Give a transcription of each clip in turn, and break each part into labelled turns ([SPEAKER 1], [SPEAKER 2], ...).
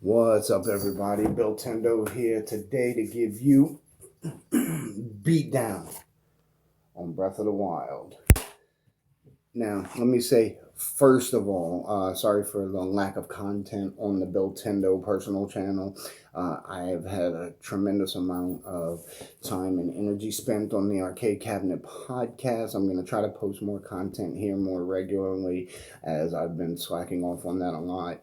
[SPEAKER 1] What's up, everybody? Bill Tendo here today to give you Beatdown on Breath of the Wild. Now, let me say, first of all, sorry for the lack of content on the Bill Tendo personal channel. I have had a tremendous amount of time and energy spent on the Arcade Cabinet podcast. I'm going to try to post more content here more regularly, as I've been slacking off on that a lot.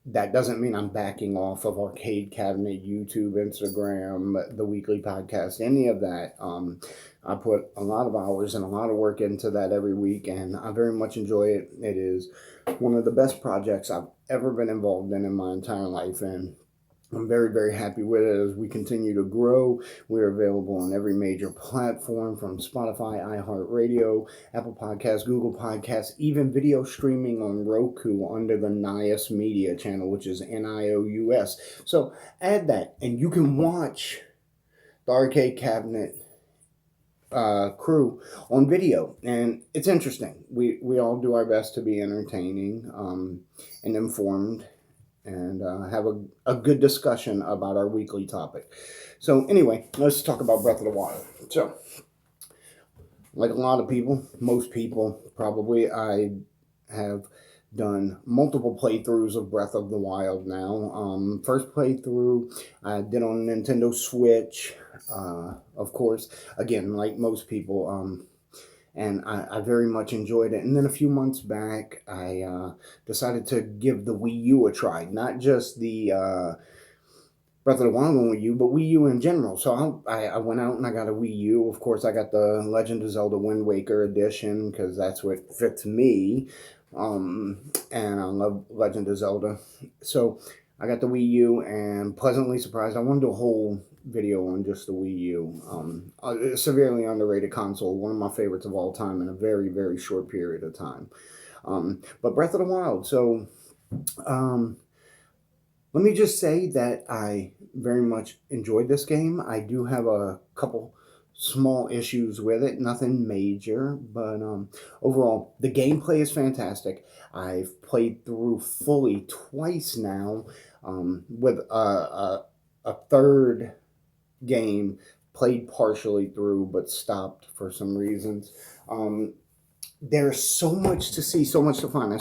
[SPEAKER 1] That doesn't mean I'm backing off of Arcade Cabinet, YouTube, Instagram, the weekly podcast, any of that. I put a lot of hours and a lot of work into that every week, and I very much enjoy it. It is one of the best projects I've ever been involved in my entire life, and I'm very, very happy with it as we continue to grow. We're available on every major platform, from Spotify, iHeartRadio, Apple Podcasts, Google Podcasts, even video streaming on Roku under the Nius Media channel, which is Nious. So add that, and you can watch the Arcade Cabinet crew on video, and it's interesting. We all do our best to be entertaining and informed, and have a good discussion about our weekly topic. So anyway, let's talk about Breath of the Wild. So, like a lot of people, most people probably, I have done multiple playthroughs of Breath of the Wild now. First playthrough I did on Nintendo Switch, of course, again, like most people, and I very much enjoyed it. And then a few months back, I decided to give the Wii U a try, not just the Breath of the Wild on Wii U, but Wii U in general. So I went out and I got a Wii U. Of course, I got the Legend of Zelda Wind Waker edition because that's what fits me. And I love Legend of Zelda. So I got the Wii U and pleasantly surprised. I want to do a whole video on just the Wii U. A severely underrated console, one of my favorites of all time in a very, very short period of time. But Breath of the Wild. So let me just say that I very much enjoyed this game. I do have a couple small issues with it, nothing major, but overall, the gameplay is fantastic. I've played through fully twice now, with a third game played partially through, but stopped for some reasons. There's so much to see, so much to find.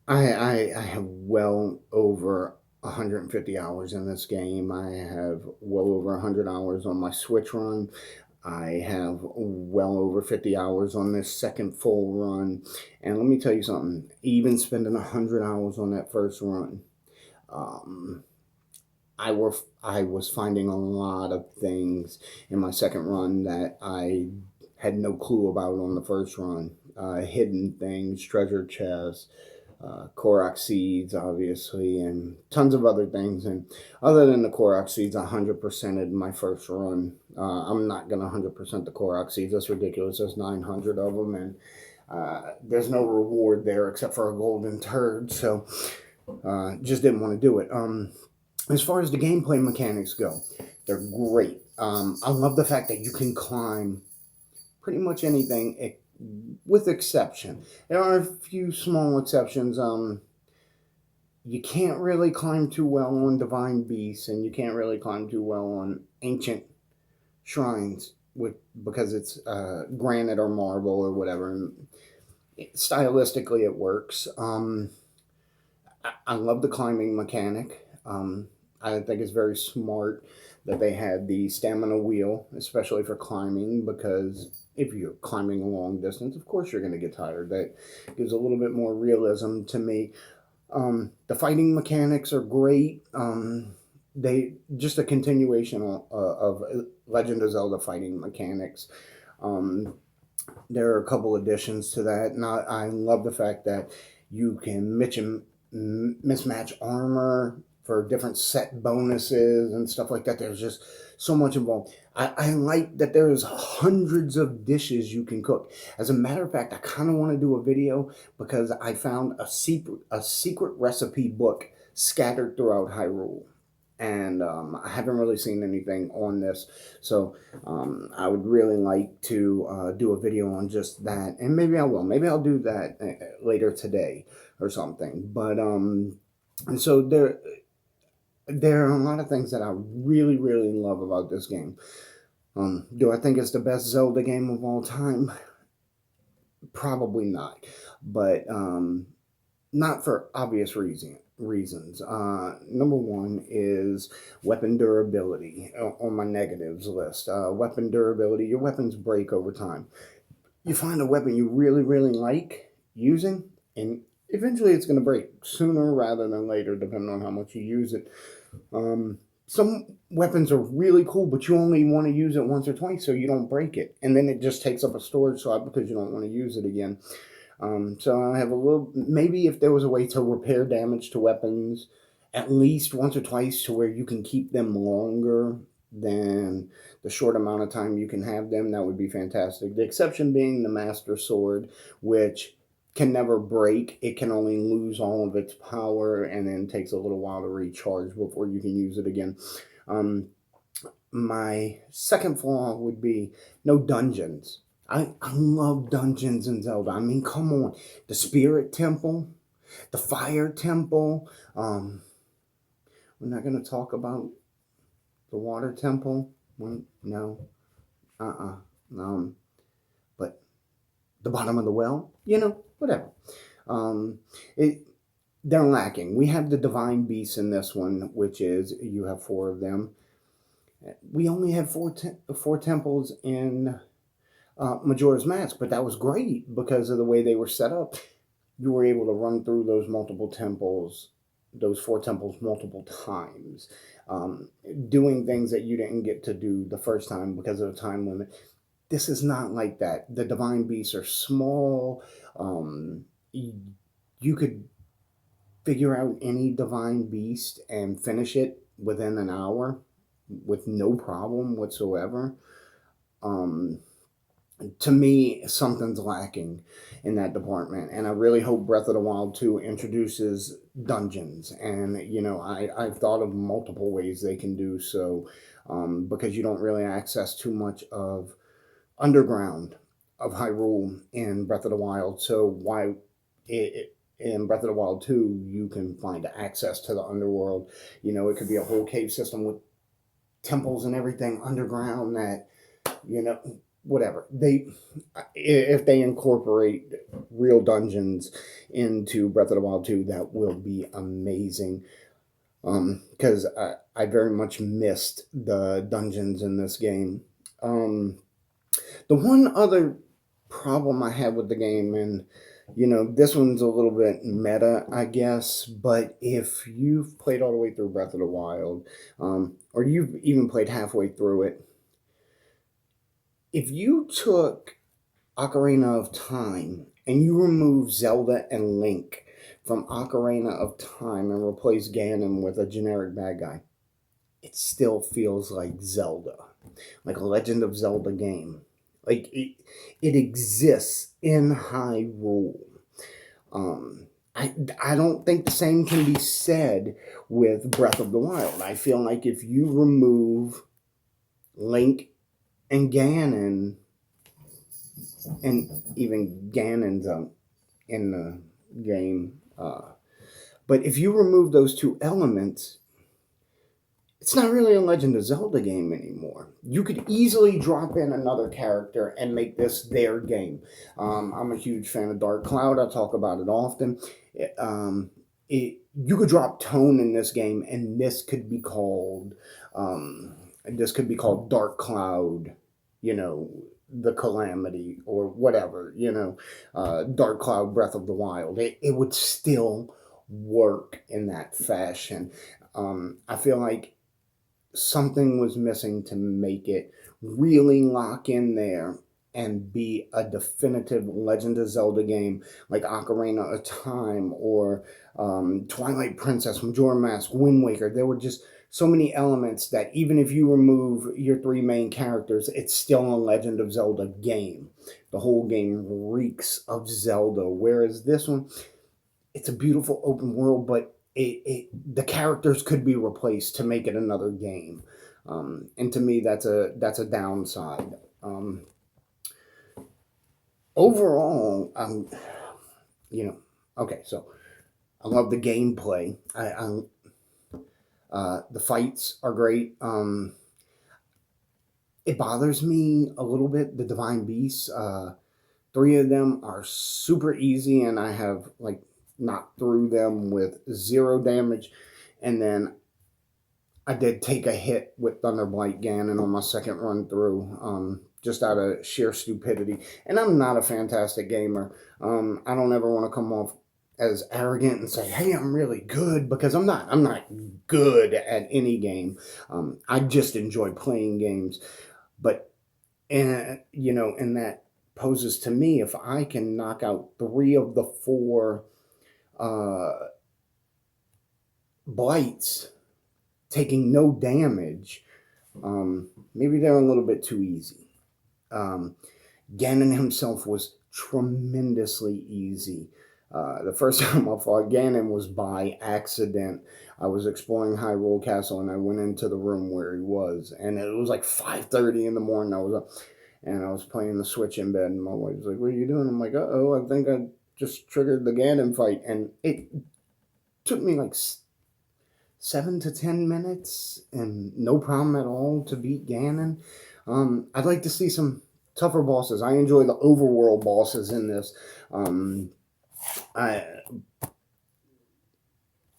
[SPEAKER 1] I have well over 150 hours in this game. I have well over 100 hours on my Switch run. I have well over 50 hours on this second full run. And let me tell you something, even spending 100 hours on that first run, I was finding a lot of things in my second run that I had no clue about on the first run. Hidden things, treasure chests, Korok seeds, obviously, and tons of other things. And other than the Korok seeds, I 100%ed my first run. I'm not going to 100% the Korok seeds. That's ridiculous. There's 900 of them, and there's no reward there except for a golden turd. So just didn't want to do it. As far as the gameplay mechanics go, they're great. I love the fact that you can climb pretty much anything, with exception. There are a few small exceptions. You can't really climb too well on divine beasts, and you can't really climb too well on ancient shrines because it's granite or marble or whatever. And stylistically, it works. I love the climbing mechanic. I think it's very smart that they had the stamina wheel, especially for climbing, because if you're climbing a long distance, of course you're going to get tired. That gives a little bit more realism to me. The fighting mechanics are great. They just a continuation of Legend of Zelda fighting mechanics. There are a couple additions to that, and I love the fact that you can mismatch armor for different set bonuses and stuff like that. There's just so much involved. I like that there's hundreds of dishes you can cook. As a matter of fact, I kind of want to do a video because I found a secret recipe book scattered throughout Hyrule. and I haven't really seen anything on this, so I would really like to do a video on just that, and maybe I will. Maybe I'll do that later today or something. But and so there are a lot of things that I really really love about this game. Do I think it's the best Zelda game of all time? Probably not, but not for obvious reasons. Number one is weapon durability on my negatives list. Weapon durability, your weapons break over time. You find a weapon you really, really like using, and eventually it's going to break sooner rather than later, depending on how much you use it. Some weapons are really cool, but you only want to use it once or twice so you don't break it. And then it just takes up a storage slot because you don't want to use it again. So I have a little, maybe if there was a way to repair damage to weapons at least once or twice to where you can keep them longer than the short amount of time you can have them, that would be fantastic. The exception being the Master Sword, which can never break. It can only lose all of its power and then takes a little while to recharge before you can use it again. My second flaw would be no dungeons. I love dungeons in Zelda. I mean, come on. The Spirit Temple, the Fire Temple. We're not going to talk about the Water Temple. No. But the bottom of the well, whatever. It they're lacking. We have the Divine Beasts in this one, which is you have 4 of them. We only have four temples in Majora's Mask, but that was great because of the way they were set up. You were able to run through those 4 temples multiple times, doing things that you didn't get to do the first time because of the time limit. This is not like that. The Divine Beasts are small. You could figure out any Divine Beast and finish it within an hour with no problem whatsoever. To me, something's lacking in that department, and I really hope Breath of the Wild 2 introduces dungeons. And I've thought of multiple ways they can do so, because you don't really access too much of underground of Hyrule in Breath of the Wild. So why in Breath of the Wild 2 you can find access to the underworld? It could be a whole cave system with temples and everything underground that whatever if they incorporate real dungeons into Breath of the Wild 2, that will be amazing. Because I very much missed the dungeons in this game. The one other problem I have with the game, and this one's a little bit meta, I guess, but if you've played all the way through Breath of the Wild, or you've even played halfway through it, if you took Ocarina of Time and you remove Zelda and Link from Ocarina of Time and replace Ganon with a generic bad guy, it still feels like Zelda, like a Legend of Zelda game. Like it exists in Hyrule. I don't think the same can be said with Breath of the Wild. I feel like if you remove Link and Ganon, and even Ganon's in the game, but if you remove those 2 elements, it's not really a Legend of Zelda game anymore. You could easily drop in another character and make this their game. I'm a huge fan of Dark Cloud. I talk about it often. You could drop Tone in this game, and this could be called Dark Cloud, the Calamity, or whatever, Dark Cloud Breath of the Wild. It would still work in that fashion. I feel like something was missing to make it really lock in there and be a definitive Legend of Zelda game like Ocarina of Time or Twilight Princess, Majora's Mask, Wind Waker. There were just so many elements that even if you remove your 3 main characters, it's still a Legend of Zelda game. The whole game reeks of Zelda, whereas this one, it's a beautiful open world, but the characters could be replaced to make it another game, and to me that's a downside. Overall, you know, okay, so I love the gameplay. The fights are great. It bothers me a little bit. The divine beasts. Three of them are super easy, and I have like knocked through them with 0 damage. And then I did take a hit with Thunderblight Ganon on my second run through, just out of sheer stupidity. And I'm not a fantastic gamer. I don't ever want to come off as arrogant and say, "Hey, I'm really good," because I'm not. I'm not good at any game. I just enjoy playing games. But and that poses to me, if I can knock out 3 of the 4 uh, blights, taking no damage, maybe they're a little bit too easy. Ganon himself was tremendously easy. The first time I fought Ganon was by accident. I was exploring Hyrule Castle, and I went into the room where he was, and it was like 5:30 in the morning. I was up, and I was playing the Switch in bed, and my wife was like, "What are you doing?" I'm like, "Uh-oh, I think I just triggered the Ganon fight," and it took me like 7 to 10 minutes, and no problem at all to beat Ganon. I'd like to see some tougher bosses. I enjoy the overworld bosses in this. I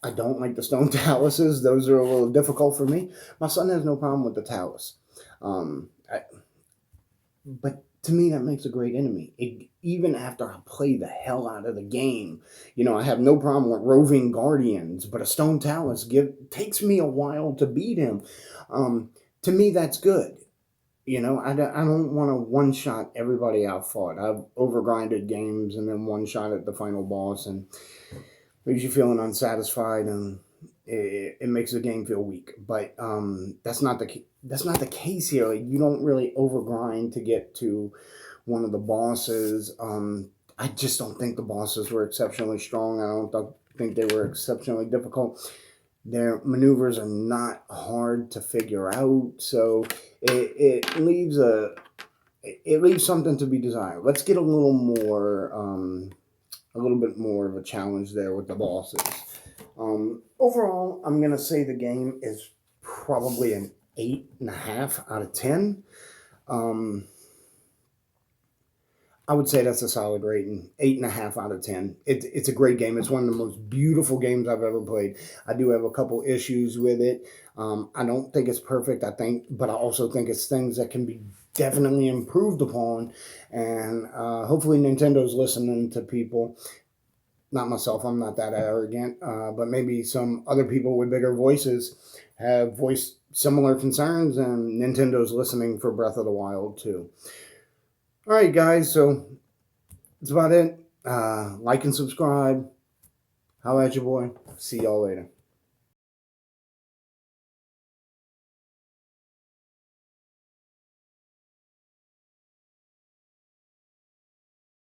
[SPEAKER 1] I don't like the stone taluses. Those are a little difficult for me. My son has no problem with the talus. But to me, that makes a great enemy. Even after I play the hell out of the game, I have no problem with roving guardians, but a stone talus takes me a while to beat him. To me, that's good. I don't want to one-shot everybody I've fought. I've overgrinded games and then one-shot at the final boss, and leaves you feeling unsatisfied, and it makes the game feel weak. But that's not the case here. Like, you don't really overgrind to get to one of the bosses. I just don't think the bosses were exceptionally strong. I don't think they were exceptionally difficult. Their maneuvers are not hard to figure out, so it leaves something to be desired. Let's get a little bit more of a challenge there with the bosses. Overall, I'm gonna say the game is probably an 8.5 out of 10. I would say that's a solid rating. 8.5 out of 10. It's a great game. It's one of the most beautiful games I've ever played. I do have a couple issues with it. I don't think it's perfect, but I also think it's things that can be definitely improved upon. And hopefully Nintendo's listening to people. Not myself, I'm not that arrogant, but maybe some other people with bigger voices have voiced similar concerns, and Nintendo's listening for Breath of the Wild too. All right, guys, so that's about it. Like and subscribe. Holla at your boy. See y'all later.